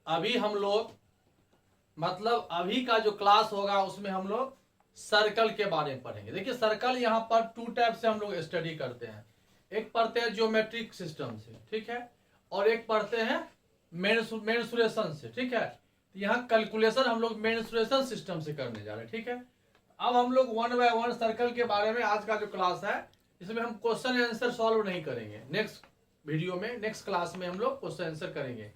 अभी हम लोग मतलब अभी का जो क्लास होगा उसमें हम लोग सर्कल के बारे में पढ़ेंगे। देखिए सर्कल यहाँ पर टू टाइप से हम लोग स्टडी करते हैं। एक पढ़ते हैं ज्योमेट्रिक सिस्टम से, ठीक है, और एक पढ़ते हैं मेंसुरेशन से, ठीक है। तो यहाँ कैलकुलेशन हम लोग मेंसुरेशन सिस्टम से करने जा रहे हैं, ठीक है। अब हम लोग वन बाय वन सर्कल के बारे में आज का जो क्लास है इसमें हम क्वेश्चन आंसर सॉल्व नहीं करेंगे। नेक्स्ट वीडियो में, नेक्स्ट क्लास में हम लोग क्वेश्चन आंसर करेंगे।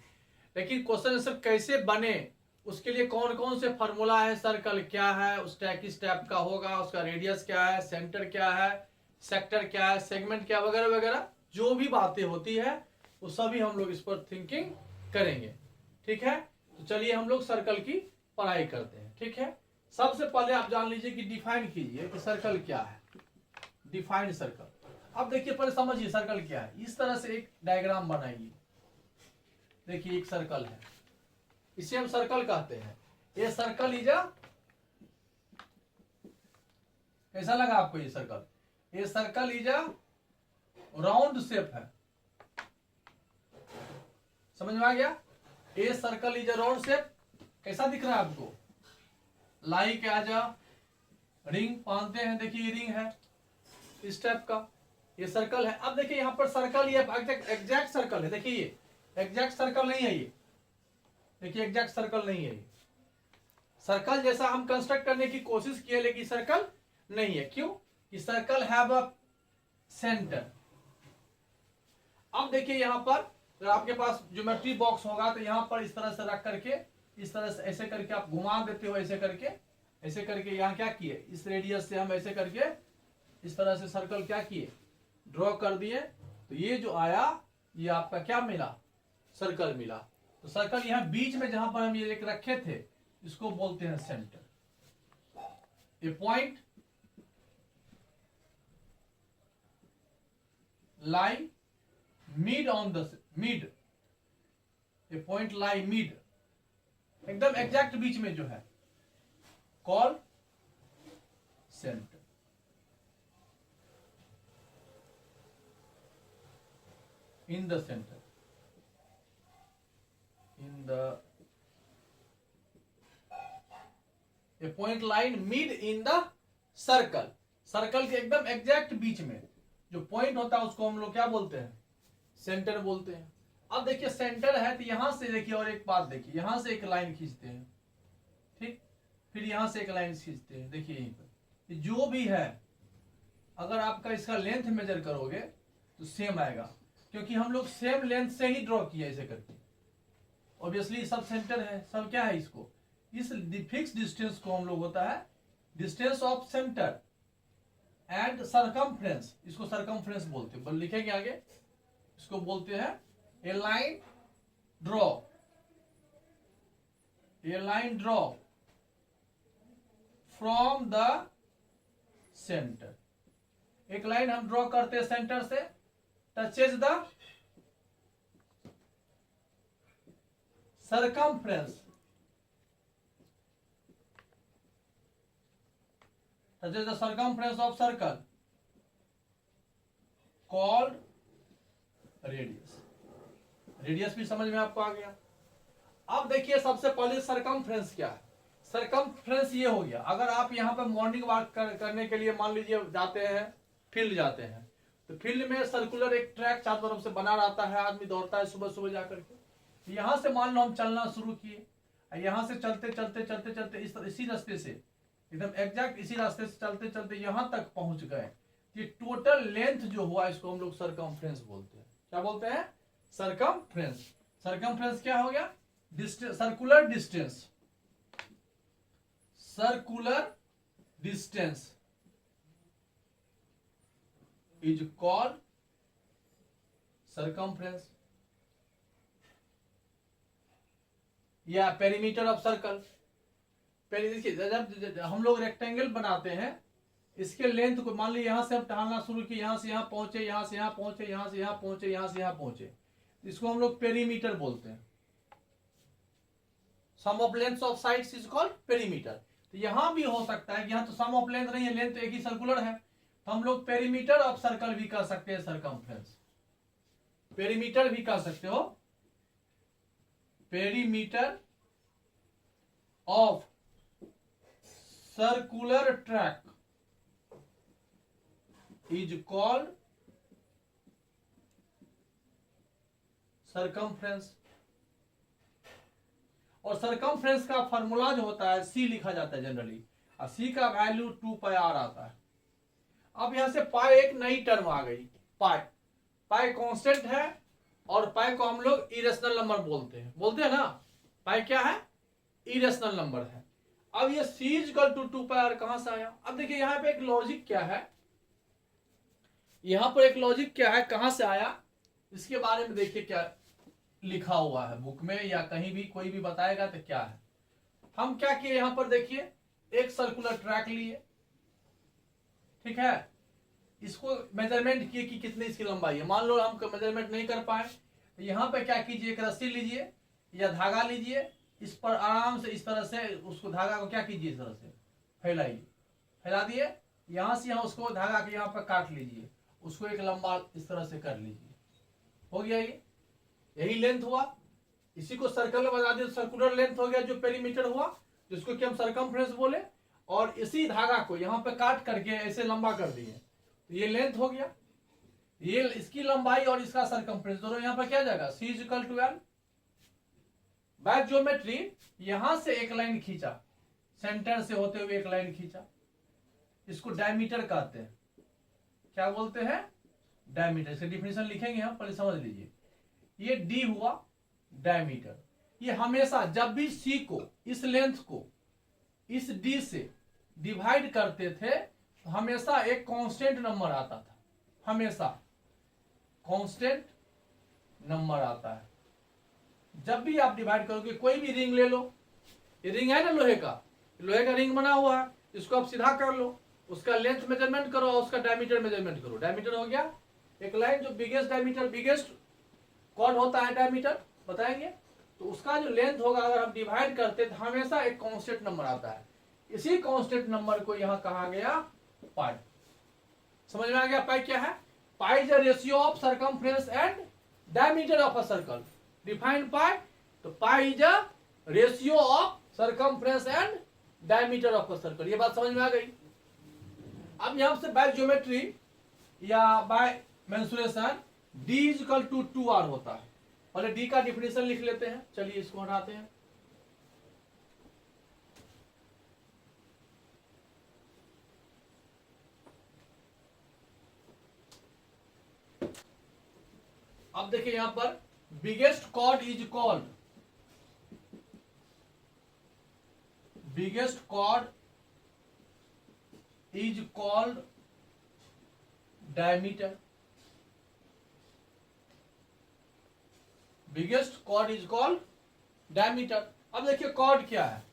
लेकिन क्वेश्चन आंसर कैसे बने, उसके लिए कौन कौन से फार्मूला है, सर्कल क्या है, उस टाइप किस टाइप का होगा, उसका रेडियस क्या है, सेंटर क्या है, सेक्टर क्या है, सेगमेंट क्या, वगैरह वगैरह जो भी बातें होती है वो सभी हम लोग इस पर थिंकिंग करेंगे, ठीक है। तो चलिए हम लोग सर्कल की पढ़ाई करते हैं, ठीक है। सबसे पहले आप जान लीजिए कि डिफाइन कीजिए कि सर्कल क्या है। डिफाइन सर्कल, अब देखिए पहले समझिए सर्कल क्या है। इस तरह से एक डायग्राम बनाइए। देखिए एक सर्कल है, इसे हम सर्कल कहते हैं। ये सर्कल इज अ, कैसा लगा आपको ये सर्कल? ये circle is a round shape है, समझ में आ गया? ये circle is a round shape. कैसा दिख रहा है आपको? लाइक एज अ रिंग पहनते हैं, देखिए ये रिंग है, इस टाइप का ये सर्कल है। अब देखिए यहाँ पर सर्कल ये एग्जैक्ट सर्कल है। देखिए ये एग्जैक्ट सर्कल नहीं है, ये देखिए एग्जैक्ट सर्कल नहीं है। ये सर्कल जैसा हम कंस्ट्रक्ट करने की कोशिश किए लेकिन सर्कल नहीं है। क्यों? कि सर्कल हैव अ सेंटर। अब देखिए यहाँ पर अगर आपके पास ज्योमेट्री बॉक्स होगा तो यहाँ पर इस तरह से रख करके, इस तरह से ऐसे करके आप घुमा देते हो, ऐसे करके यहाँ क्या किए, इस रेडियस से हम ऐसे करके इस तरह से सर्कल क्या किए, ड्रॉ कर दिए। तो ये जो आया ये आपका क्या मिला? सर्कल मिला। तो सर्कल यहाँ बीच में जहां पर हम ये रखे थे इसको बोलते हैं centre. A point lie mid on the mid, A point lie mid, एकदम एग्जैक्ट बीच में जो है, call centre. In the centre, in the A point line mid in the circle. Circle के एकदम एग्जैक्ट बीच में जो पॉइंट होता है उसको हम लोग क्या बोलते हैं? सेंटर बोलते हैं। अब देखिए सेंटर है तो यहां से देखिए, और एक बात देखिए, यहां से एक लाइन खींचते हैं, ठीक, फिर यहां से एक लाइन खींचते हैं। देखिए यहीं पर जो भी है अगर आपका इसका लेंथ मेजर करोगे तो सेम आएगा, क्योंकि हम लोग सेम लेंथ से ही ड्रॉ किया ऐसे करके। ऑब्वियसली सब सेंटर है, सब क्या है, इसको इस फिक्स डिस्टेंस को हम लोग होता है distance of centre and circumference, इसको सरकमफ्रेंस बोलते हैं। लिखेंगे आगे, इसको बोलते हैं a line draw, a line draw from the centre. एक लाइन हम ड्रॉ करते हैं सेंटर से, touches the circumference, touches the circumference of circle called radius। Radius भी समझ में आपको आ गया। अब देखिए सबसे पहले सरकमफ्रेंस क्या है। सरकमफ्रेंस ये हो गया, अगर आप यहाँ पर मॉर्निंग वॉक करने के लिए मान लीजिए जाते हैं, फील्ड जाते हैं, तो फील्ड में सर्कुलर एक ट्रैक चारों तरफ से बना रहता है, आदमी दौड़ता है सुबह सुबह जाकर के। यहाँ से मान लो हम चलना शुरू किए, यहाँ से चलते चलते चलते चलते इसी रास्ते से, एकदम एग्जैक्ट इसी रास्ते से चलते चलते यहां तक पहुंच गए। ये टोटल लेंथ जो हुआ इसको हम लोग सरकमफ्रेंस बोलते हैं। क्या बोलते हैं? सरकमफ्रेंस। सरकमफ्रेंस क्या हो गया? Distance, circular distance, circular distance is called circumference या पेरीमीटर ऑफ सर्कल। पहले देखिए जब हम लोग रेक्टेंगल बनाते हैं, इसके लेंथ को मान लीजिए यहां से हम टहलना शुरू किए, यहां से यहां पहुंचे, यहां से यहां पहुंचे, यहां से यहां पहुंचे, यहां से यहां पहुंचे, इसको हम लोग पेरीमीटर बोलते हैं। Sum of length of sides is called perimeter. तो यहां भी हो सकता है कि यहां तो सम ऑफ लेंथ नहीं है, लेंथ एक ही सर्कुलर है, तो हम लोग पेरीमीटर ऑफ सर्कल भी कर सकते हैं, सरकमफ्रेंस पेरीमीटर भी कर सकते हो। Perimeter of circular track is called circumference. और सरकमफ्रेंस का फॉर्मूला जो होता है सी लिखा जाता है जनरली, और सी का वैल्यू 2πr आता है। अब यहां से पाई एक नई टर्म आ गई, पाई। पाई कांस्टेंट है और पाई को हम लोग इरेशनल नंबर बोलते हैं ना। पाई क्या है? इरेशनल नंबर है। अब ये c इक्वल टू 2πr कहां से आया? अब देखिए यहां पे एक लॉजिक क्या है, यहां पर एक लॉजिक क्या है, कहां से आया इसके बारे में देखिए क्या लिखा हुआ है बुक में या कहीं भी, कोई भी बताएगा तो क्या है। हम क्या किए यहां पर देखिए, एक सर्कुलर ट्रैक लिए, ठीक है, इसको मेजरमेंट किए कि कितनी इसकी लंबाई है। मान लो हम मेजरमेंट नहीं कर पाए तो यहां पे क्या कीजिए, एक रस्सी लीजिए या धागा लीजिए, इस पर आराम से इस तरह से उसको, धागा को क्या कीजिए, इस तरह से फैलाइए, फैला दिए, यहां से यहां उसको धागा के यहां पर काट लीजिए, उसको एक लंबा इस तरह से कर लीजिए, हो गया। ये यही लेंथ हुआ। इसी को सर्कल में बता दिए, सर्कुलर लेंथ हो गया जो पेरीमीटर हुआ, जिसको कि हम सरकमफ्रेंस बोले। और इसी धागा को यहां पे काट करके ऐसे लंबा कर दिए, तो ये लेंथ हो गया। ये इसकी लंबाई और इसका सरकमफ्रेंस दोनों यहां पर क्या जाएगा, c equal to l। By geometry यहां से एक लाइन खींचा, सेंटर से होते हुए एक लाइन खींचा, इसको डायमीटर कहते हैं। क्या बोलते हैं? डायमीटर। इसका डिफिनेशन लिखेंगे हम, पहले समझ लीजिए। ये d हुआ डायमीटर। ये हमेशा जब भी c को, इस लेंथ को इस d से डिवाइड करते थे तो हमेशा एक कांस्टेंट नंबर आता था, हमेशा कांस्टेंट नंबर आता है। जब भी आप डिवाइड करोगे, कोई भी रिंग ले लो, ये रिंग है ना लोहे का, लोहे का रिंग बना हुआ है, इसको आप सीधा कर लो, उसका लेंथ मेजरमेंट करो और उसका डायमीटर मेजरमेंट करो। डायमीटर हो गया एक लाइन, जो बिगेस्ट डायमीटर, बिगेस्ट कौन होता है डायमीटर बताएंगे, तो उसका जो लेंथ होगा अगर हम डिवाइड करते तो हमेशा एक कांस्टेंट नंबर आता है। इसी कांस्टेंट नंबर को यहां कहा गया पाई। समझ में आ गया पाई क्या है? Pi is the ratio of circumference and diameter of a circle. Defined pi, तो pi is the ratio of circumference and diameter of a circle. ये बात समझ में आ गई। अब यहां से बाय ज्योमेट्री या by mensuration d equal to 2r होता है। पहले d का डिफिनेशन लिख लेते हैं, चलिए इसको हटाते हैं। अब देखिए यहां पर biggest chord is called, biggest chord is called diameter. Biggest chord is called diameter. अब देखिए कॉर्ड क्या है,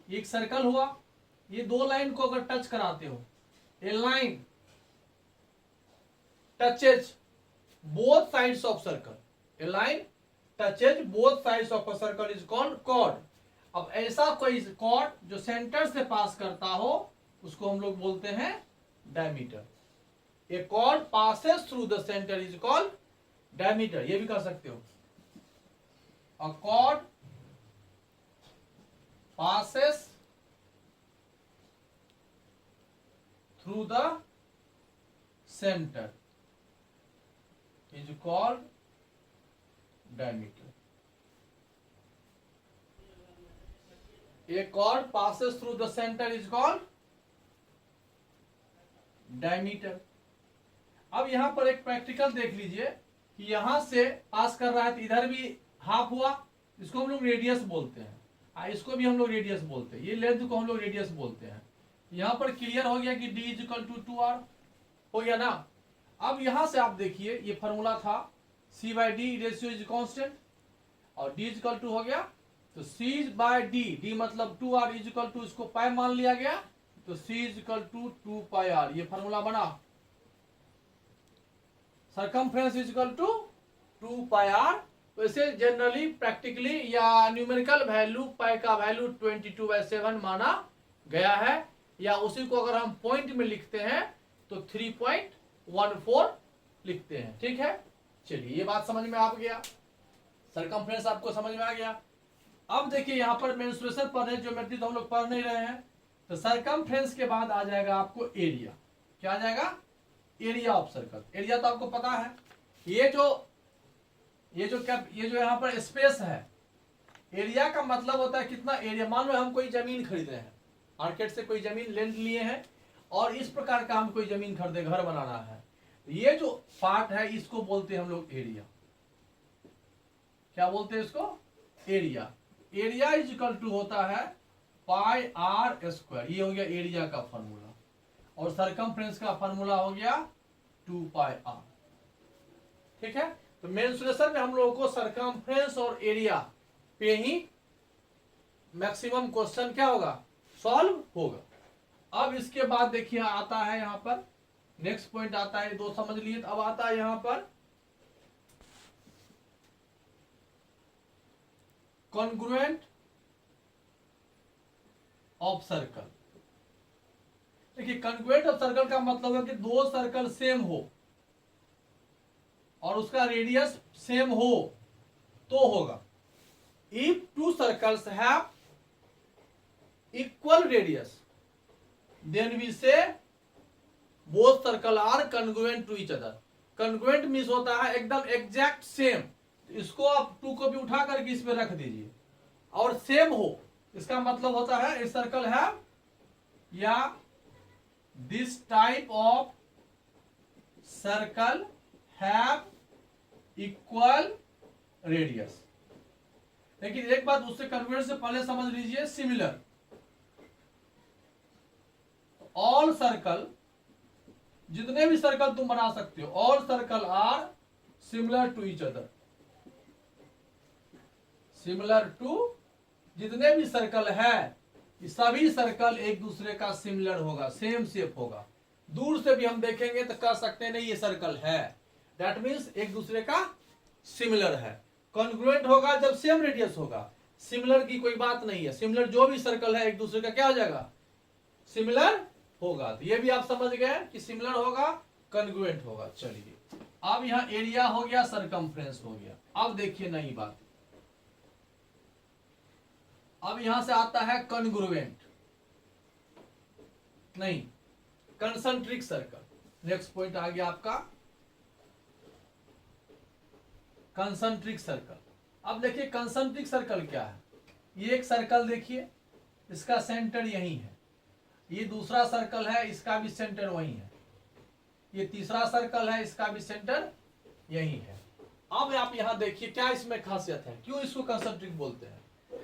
ये एक सर्कल हुआ, ये दो लाइन को अगर टच कराते हो, a line touches both sides of circle, a line touches both sides of a circle is called chord. अब ऐसा कोई कॉर्ड जो सेंटर से पास करता हो उसको हम लोग बोलते हैं diameter. A chord passes through the centre is called diameter. ये भी कर सकते हो, a chord passes through the centre is called diameter. A chord passes through the centre is called diameter. अब यहां पर एक प्रैक्टिकल देख लीजिए कि यहां से पास कर रहा है तो इधर भी हाफ हुआ, इसको हम लोग रेडियस बोलते हैं, इसको भी हम लोग रेडियस बोलते हैं, ये लेंथ को हम लोग रेडियस बोलते हैं। यहां पर क्लियर हो गया कि d is equal to 2r हो गया ना। अब यहां से आप देखिए ये फॉर्मूला था c by D, ratio is constant, और d इज इक्वल टू हो गया तो c बाय d, मतलब 2r इज इक्वल टू, इसको पाई मान लिया गया तो c is equal to 2πr। ये फॉर्मूला बना। Circumference is equal to 2πr। वैसे जनरली प्रैक्टिकली या न्यूमेरिकल वैल्यू पाई का वैल्यू 22/7 माना गया है, या उसी को अगर हम पॉइंट में लिखते हैं तो 3.14 लिखते हैं। ठीक है, चलिए ये बात समझ में आ गया। सरकमफ्रेंस आपको समझ में आ गया। अब देखिए यहाँ पर मेंस्ट्रुएशन पर है, ज्योमेट्री तो हम लोग पढ़ नहीं रहे हैं, तो सरकमफ्रेंस के बाद आ जाएगा आपको एरिया। क्या आ जाएगा? Area of circle. एरिया तो आपको पता है, ये जो यहाँ पर स्पेस है, एरिया का मतलब होता है कितना एरिया। मान लो हम कोई जमीन खरीद रहे हैं, मार्केट से कोई जमीन लेंड लिए हैं और इस प्रकार का हम कोई जमीन खरीदे, घर बनाना है, ये जो पार्ट है इसको बोलते हैं हम लोग एरिया। क्या बोलते हैं इसको? Area. Area is equal to होता है पाई आर स्क्वायर। ये हो गया एरिया का फॉर्मूला, और सरकमफ्रेंस का फॉर्मूला हो गया 2 पाई आर। ठीक है, तो मेंस्ट्रुएशन में हम लोगों को सरकमफ्रेंस और एरिया पे ही मैक्सिमम क्वेश्चन क्या होगा? सॉल्व होगा। अब इसके बाद देखिए आता है यहाँ पर नेक्स्ट पॉइंट आता है, दो समझ लिए। अब आता है यहाँ पर कॉन्ग्रुएंट ऑफ सर्कल। देखिए कॉन्ग्रुएंट ऑफ सर्कल का मतलब है कि दो सर्कल सेम हो और उसका रेडियस सेम हो तो होगा। If two circles have equal radius then we say both circle are congruent to each other. Congruent means होता है एकदम एग्जैक्ट सेम। इसको आप 2 को भी उठा करके इसमें रख दीजिए और सेम हो, इसका मतलब होता है ए सर्कल हैव या this type of circle have equal radius. लेकिन एक बात उससे कन्वर्ट से पहले समझ लीजिए, सिमिलर। ऑल सर्कल, जितने भी सर्कल तुम बना सकते हो, all circle are similar to each other. Similar to, जितने भी सर्कल है सभी सर्कल एक दूसरे का सिमिलर होगा, सेम शेप होगा। दूर से भी हम देखेंगे तो कह सकते नहीं ये सर्कल है, दैट मीन्स एक दूसरे का सिमिलर है। कॉन्ग्रुएंट होगा जब सेम रेडियस होगा, सिमिलर की कोई बात नहीं है। सिमिलर जो भी सर्कल है एक दूसरे का क्या हो जाएगा? सिमिलर होगा। तो ये भी आप समझ गए कि सिमिलर होगा, कॉन्ग्रुएंट होगा। चलिए अब यहां एरिया हो गया, सरकमफ्रेंस हो गया। अब देखिए नई बात, अब यहां से आता है कॉन्ग्रुएंट, नहीं कंसंट्रिक सर्कल। नेक्स्ट पॉइंट आ गया आपका कंसंट्रिक सर्कल। अब देखिए कंसंट्रिक सर्कल क्या है। ये एक सर्कल देखिए, इसका सेंटर यही है। ये दूसरा सर्कल है, इसका भी सेंटर वही है। ये तीसरा सर्कल है, इसका भी सेंटर यही है। अब आप यहां देखिए क्या इसमें खासियत है, क्यों इसको कंसंट्रिक बोलते हैं,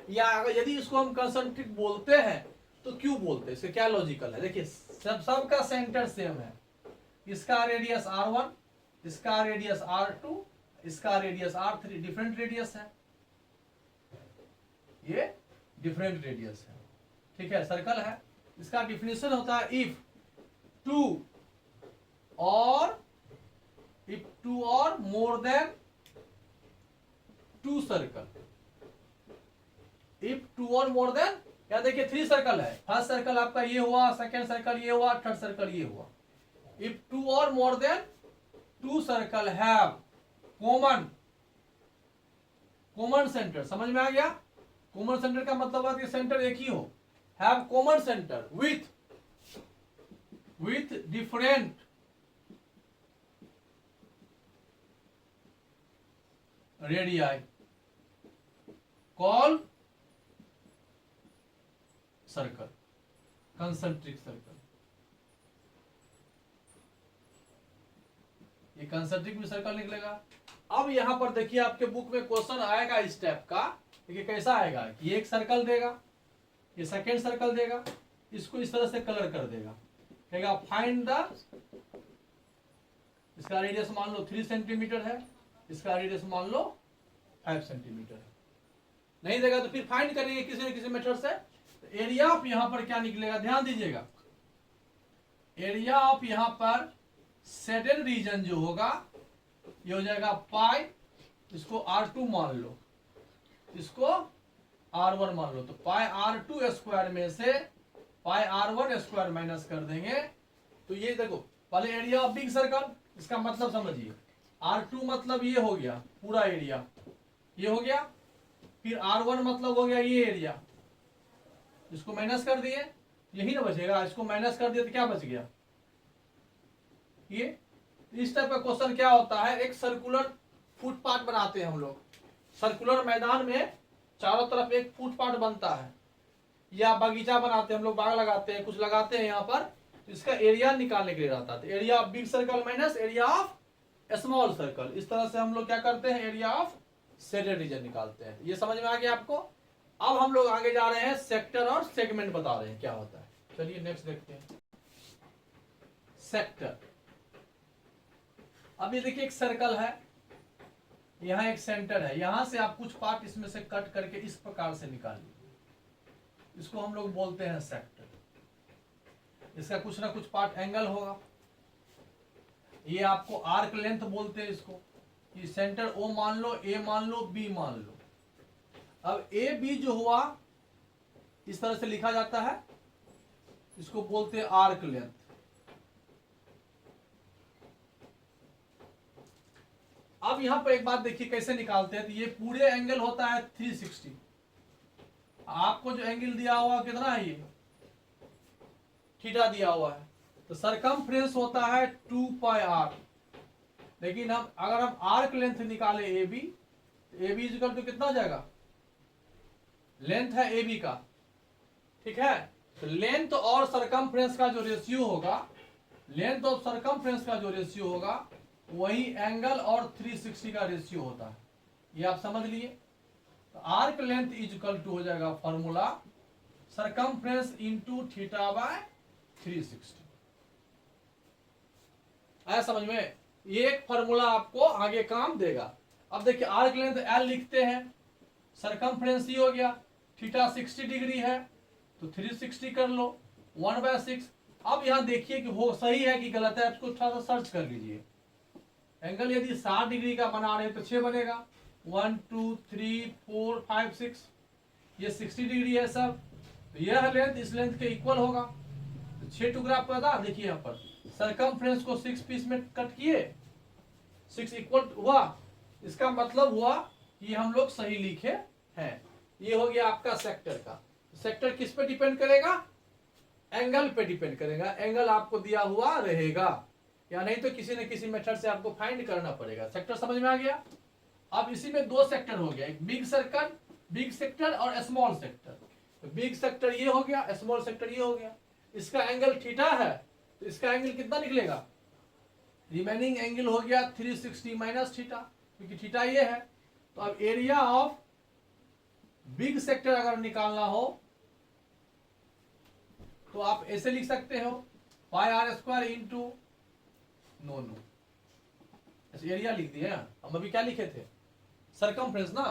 या अगर यदि इसको हम कंसंट्रिक बोलते हैं तो क्यों बोलते हैं, इसका क्या लॉजिकल है। देखिए सबका सेंटर सेम है। इसका रेडियस r1, इसका रेडियस r2, इसका रेडियस r3। डिफरेंट रेडियस है, ये डिफरेंट रेडियस है। ठीक है, सर्कल है। इसका डिफिनेशन होता है इफ टू और more than two circle. If two और मोर देन, क्या देखिए 3 सर्कल है। फर्स्ट सर्कल आपका ये हुआ, सेकेंड सर्कल ये हुआ, थर्ड सर्कल ये हुआ। इफ टू और more then 2 circle have common centre. समझ में आ गया? कॉमन सेंटर का मतलब है कि सेंटर एक ही हो। Have common centre with different radii call circle, concentric circle. ये कंसंट्रिक भी सर्कल निकलेगा। अब यहां पर देखिए आपके बुक में क्वेश्चन आएगा इस टाइप का। देखिए कैसा आएगा कि ये एक सर्कल देगा, ये सेकेंड सर्कल देगा, इसको इस तरह से कलर कर देगा, कहेगा फाइंड द, इसका रेडियस मान लो 3 सेंटीमीटर है, इसका रेडियस मान लो 5 सेंटीमीटर है। नहीं देगा तो फिर फाइंड करेंगे किसी न किसी मेथड से। एरिया ऑफ यहां पर क्या निकलेगा, ध्यान दीजिएगा। एरिया ऑफ यहां पर शेडेड रीजन जो होगा ये हो जाएगा पाई, इसको r2 मान लो, इसको r1 मान लो, तो पाई r2 स्क्वायर में से पाई r1 स्क्वायर माइनस कर देंगे। तो ये देखो पहले एरिया ऑफ बिग सर्कल, इसका मतलब समझिए। r2 मतलब ये हो गया पूरा एरिया, ये हो गया। फिर R1 मतलब हो गया ये एरिया, इसको माइनस कर दिए, यही ना बचेगा, इसको माइनस कर दिए तो क्या बच गया ये। इस टाइप का क्वेश्चन क्या होता है, एक सर्कुलर फुटपाथ बनाते हैं हम लोग, सर्कुलर मैदान में चारों तरफ एक फुटपाथ बनता है, या बगीचा बनाते हैं हम लोग, बाग लगाते हैं, कुछ लगाते हैं यहाँ पर, तो इसका एरिया निकालने के लिए रहता है। Area of big circle minus area of small circle, इस तरह से हम लोग क्या करते हैं, एरिया ऑफ शेडेड रीजन निकालते हैं। ये समझ में आ गया आपको। अब हम लोग आगे जा रहे हैं, सेक्टर और सेगमेंट बता रहे हैं क्या होता है। चलिए नेक्स्ट देखते हैं, सेक्टर। अब ये देखिए एक सर्कल है, यहाँ एक सेंटर है, यहां से आप कुछ पार्ट इसमें से कट करके इस प्रकार से निकालिए, इसको हम लोग बोलते हैं सेक्टर। इसका कुछ ना कुछ पार्ट एंगल होगा, ये आपको आर्क लेंथ बोलते हैं इसको। ये सेंटर ओ मान लो, ए मान लो, बी मान लो। अब ए बी जो हुआ इस तरह से लिखा जाता है, इसको बोलते हैं आर्क लेंथ। अब यहां पर एक बात देखिए कैसे निकालते हैं, तो ये पूरे एंगल होता है 360। आपको जो एंगल दिया हुआ कितना है, ये थीटा दिया हुआ है, तो सरकमफ्रेंस होता है 2 पाई आर। लेकिन हम अगर हम आर्क लेंथ निकाले A B, A B equal to कितना हो जाएगा, लेंथ है ए बी का, ठीक है। तो लेंथ और सरकमफ्रेंस का जो रेशियो होगा, लेंथ और सरकमफ्रेंस का जो रेशियो होगा वही एंगल और 360 का रेशियो होता है, ये आप समझ लिए। तो arc length is equal to हो जाएगा formula circumference into theta by 360। आया समझ में, ये एक फॉर्मूला आपको आगे काम देगा। अब देखिए आर्क लेंथ एल लिखते हैं, सरकमफ्रेंस ही हो गया, थीटा 60 डिग्री है तो 360 कर लो 1/6। अब यहां देखिए कि वो सही है कि गलत है, आपको थोड़ा सा सर्च कर लीजिए। एंगल यदि 60 डिग्री का बना रहे तो 6 बनेगा, 1 2 3 4 5 6, ये 60 डिग्री है सब, तो यह लेंथ इस लेंथ के इक्वल होगा। तो 6 टुकड़ा पता, देखिए यहाँ पर सरकमफ्रेंस को 6 पीस में कट किए, 6 इक्वल हुआ, इसका मतलब हुआ कि हम लोग सही लिखे हैं। ये हो गया आपका सेक्टर का। सेक्टर किस पे डिपेंड करेगा, एंगल पे डिपेंड करेगा, एंगल आपको दिया हुआ रहेगा, या नहीं तो किसी न किसी मेथड से आपको फाइंड करना पड़ेगा। सेक्टर समझ में आ गया। अब इसी में दो सेक्टर हो गया, एक बिग सर्कल, बिग सेक्टर और स्मॉल सेक्टर। तो बिग सेक्टर ये हो गया, स्मॉल सेक्टर ये हो गया। इसका एंगल थीटा है तो इसका एंगल कितना निकलेगा, रिमेनिंग एंगल हो गया 360 माइनस थीटा, क्योंकि थीटा ये है। तो अब एरिया ऑफ बिग सेक्टर अगर निकालना हो तो आप ऐसे लिख सकते हो, pi r square into no area लिख दिया। हम अभी क्या लिखे थे, सरकमफ्रेंस ना,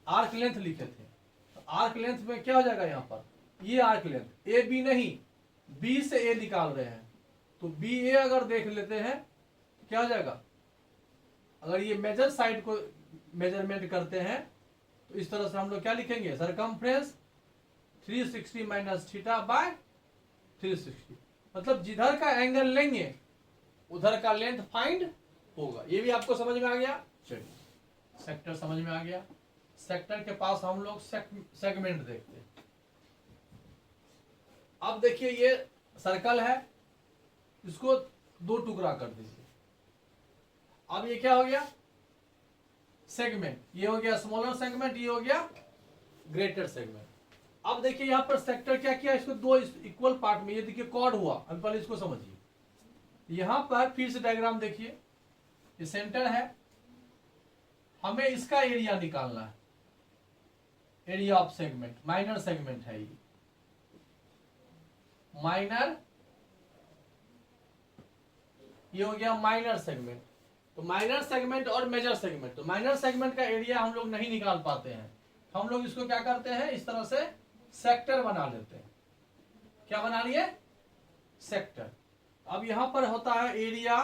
आर्क लेंथ लिखे थे। तो आर्क लेंथ में क्या हो जाएगा, यहाँ पर ये आर्क लेंथ ए बी नहीं, बी से ए निकाल रहे हैं, तो बी ए अगर देख लेते हैं तो क्या हो जाएगा, अगर ये मेजर साइड को मेजरमेंट करते हैं तो इस तरह से हम लोग क्या लिखेंगे, सरकमफ्रेंस 360 माइनस थीटा बाय 360, मतलब जिधर का एंगल लेंगे उधर का लेंथ फाइंड होगा। ये भी आपको समझ में आ गया। चलिए सेक्टर समझ में आ गया। सेक्टर के पास हम लोग सेगमेंट देखते हैं। अब देखिए ये सर्कल है, इसको दो टुकड़ा कर दीजिए। अब ये क्या हो गया, सेगमेंट, ये हो गया स्मॉलर सेगमेंट, ये हो गया ग्रेटर सेगमेंट। अब देखिए यहां पर सेक्टर क्या किया, इसको दो इक्वल पार्ट में, ये देखिए कॉर्ड हुआ। अब पहले इसको समझिए, यहां पर फिर से डायग्राम देखिए, ये सेंटर है, हमें इसका एरिया निकालना है, area of segment, minor segment है ये, माइनर, ये हो गया माइनर सेगमेंट। तो माइनर सेगमेंट और मेजर सेगमेंट, तो माइनर सेगमेंट का एरिया हम लोग नहीं निकाल पाते हैं, हम लोग इसको क्या करते हैं, इस तरह से सेक्टर बना लेते हैं। क्या बना लिए, सेक्टर। अब यहां पर होता है area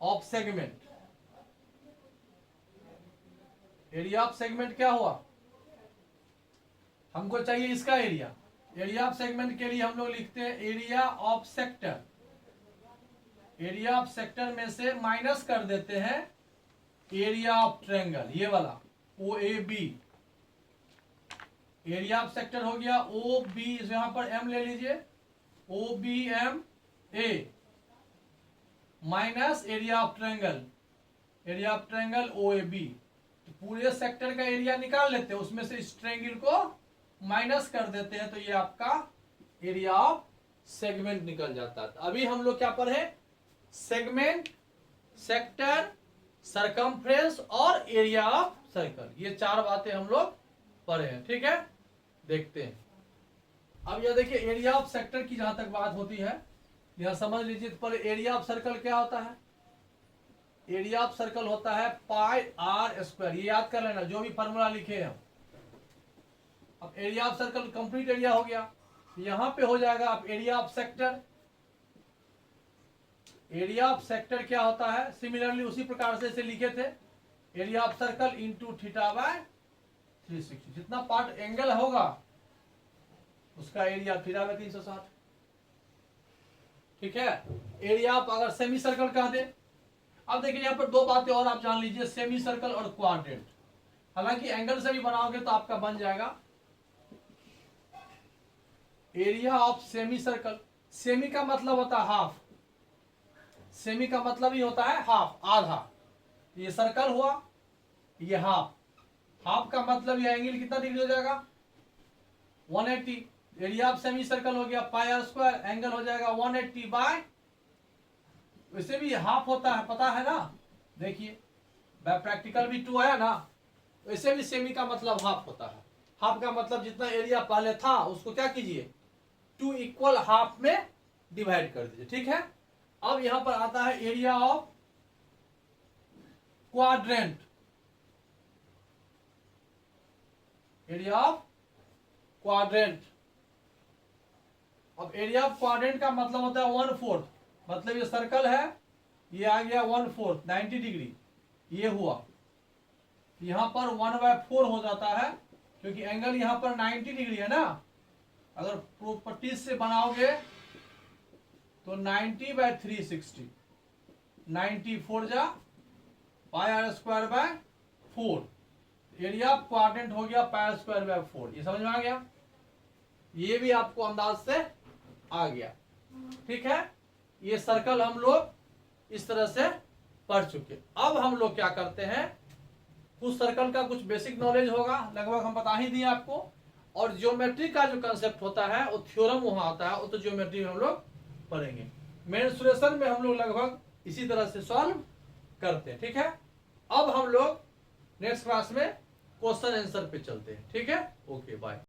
of segment, area of segment क्या हुआ, हमको चाहिए इसका एरिया। एरिया ऑफ सेगमेंट के लिए हम लोग लिखते हैं area of sector, area of sector में से माइनस कर देते हैं एरिया ऑफ ट्रायंगल, ये वाला O A B, area of sector हो गया ओ बी, यहां पर एम ले लीजिए, O B M A minus area of triangle, area of triangle O A B. पूरे सेक्टर का एरिया निकाल लेते हैं, उसमें से इस ट्रायंगल को माइनस कर देते हैं, तो ये आपका एरिया ऑफ सेगमेंट निकल जाता है। अभी हम लोग क्या पढ़े? सेगमेंट, सेक्टर, सरकमफ्रेंस और एरिया ऑफ सर्कल, ये चार बातें हम लोग पढ़े हैं। ठीक है, देखते हैं। अब यह देखिए एरिया ऑफ सेक्टर की जहां तक बात होती है, यह समझ लीजिए। पर एरिया ऑफ सर्कल क्या होता है? एरिया ऑफ सर्कल होता है पाई आर स्क्वायर, ये याद कर लेना जो भी फॉर्मूला लिखे हैं। अब area of circle complete area हो गया, यहां पे हो जाएगा अब area of sector. Area of sector क्या होता है? सिमिलरली उसी प्रकार से इसे लिखे थे, area of circle into theta by 360, जितना पार्ट एंगल होगा उसका एरिया थीटा बाय 360। ठीक है, एरिया ऑफ अगर सेमी सर्कल कह दे। अब देखिए यहां पर दो बातें और आप जान लीजिए, सेमी सर्कल और क्वाड्रेंट। हालांकि एंगल से भी बनाओगे तो आपका बन जाएगा area of semi circle. Semi का मतलब होता है हाफ, सेमी का मतलब ही होता है हाफ, आधा। ये सर्कल हुआ, ये हाफ, हाफ का मतलब ये एंगल कितना डिग्री हो जाएगा? 180। एरिया ऑफ सेमी सर्कल हो गया पाई आर स्क्वायर, एंगल हो जाएगा 180 बाय, वैसे भी हाफ होता है, पता है ना? देखिए प्रैक्टिकल भी 2 आया ना, वैसे भी सेमी का मतलब हाफ होता है। हाफ का मतलब जितना एरिया पहले था उसको क्या कीजिए, 2 इक्वल हाफ में डिवाइड कर दीजिए। ठीक है, अब यहां पर आता है area of quadrant. Area of quadrant, अब एरिया ऑफ क्वाड्रेंट का मतलब होता है 1/4, मतलब ये सर्कल है, ये आ गया 1/4 90 डिग्री, ये हुआ, यहां पर 1/4 हो जाता है, क्योंकि एंगल यहां पर 90 डिग्री है ना। अगर प्रॉपर्टीज से बनाओगे तो 90/360, 94 जा pi r square by 4, area of quadrant हो गया पाई आर स्क्वायर बाय 4। ये समझ में आ गया? ये भी आपको अंदाज से आ गया। ठीक है, ये सर्कल हम लोग इस तरह से पढ़ चुके। अब हम लोग क्या करते हैं, कुछ सर्कल का कुछ बेसिक नॉलेज होगा, लगभग हम बता ही दिए आपको, और ज्योमेट्री का जो कंसेप्ट होता है वो थ्योरम वहां आता है, वो तो ज्योमेट्री में हम लोग पढ़ेंगे। मेंसुरेशन में हम लोग लगभग इसी तरह से सॉल्व करते हैं। ठीक है, अब हम लोग नेक्स्ट क्लास में क्वेश्चन आंसर पे चलते हैं। ठीक है, ओके बाय।